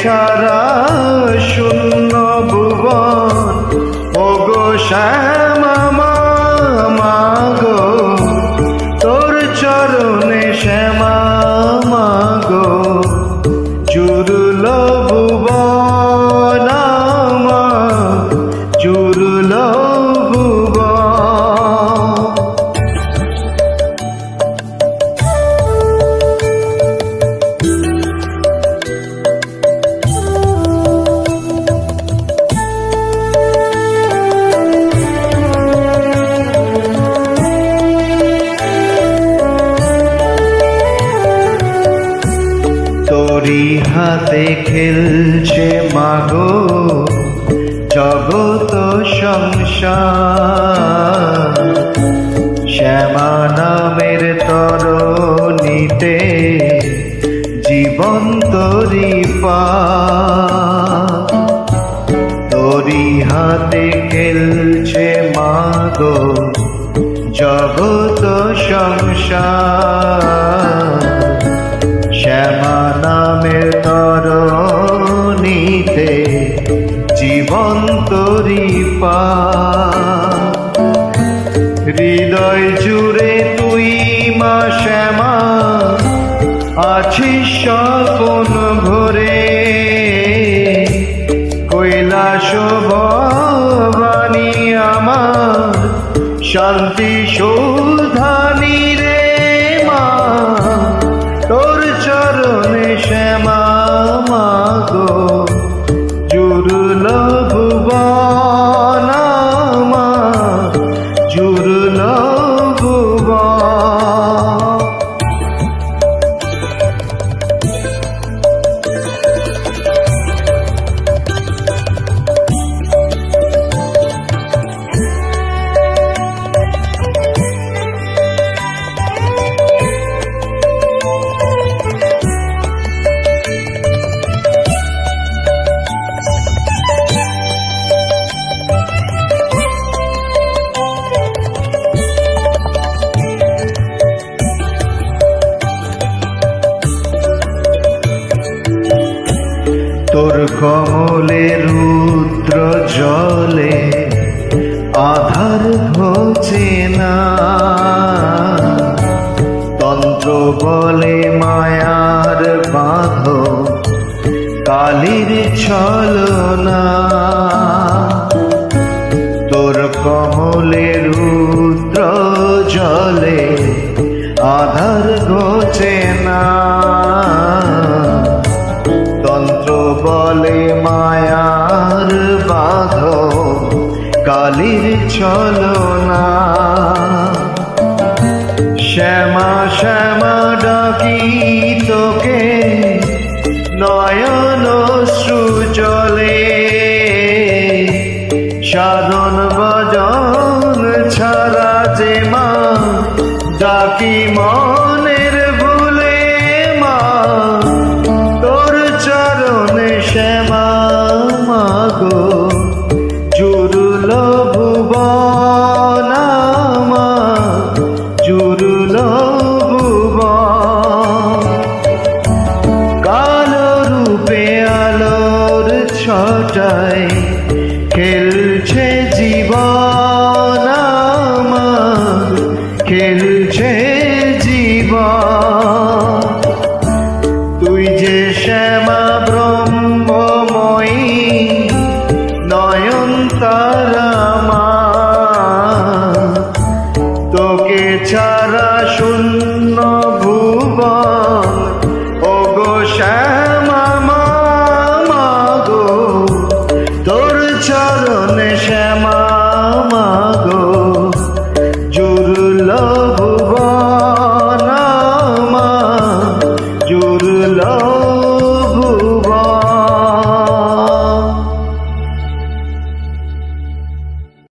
ছাড়া শূন্য ভুবন ওগো শ্যামা মা গো তোর চরণে শ্যামা মা গো জুড়ল ভুবন জুড়ল ভুবন। তোরি হাতে খেলছে মাগো জগত সংসার, শ্যামা নামের তরণীতে জীবন তোরি পার। তোরি হাতে খেলছে মাগো জগত সংসার, শ্যামা নামের তরণীতে জীবন তোরি পার। হৃদয় জুড়ে তুই মা শ্যামা আছিস স্বপন ভরে, কৈলাস ভবানী আমার শান্তি সৌধানী রে মা তোর চরণে শ্যামা মা গো জুড়ল ভুবন জুড়ল ভুবন। তোর কমলে রুদ্র জলে আধার ঘোচে না, তন্ত্র বলে মায়ার বাঁধ কালীর ছলনা। তোর কমলে রুদ্র জলে আধার ঘোচে না, তন্ত্র বলে মায়ার বাঁধ কালীর ছলনা। শ্যামা শ্যামা ডাকি তোকে নয়ন অশ্রু জলে, সাধন ভজন ছাড়া যে মা ডাকি মনের ভুলে মা তোর চরণে শ্যামা মা গো জুড়ল ভুবন জুড়ল ভুবন। কালো রূপে আলোর ছটায় খেলছে জীবন খেলছে জীবন। তুই যে শ্যামা ব্রহ্মময়ী নয়নতারা মা, তোকে ছাড়া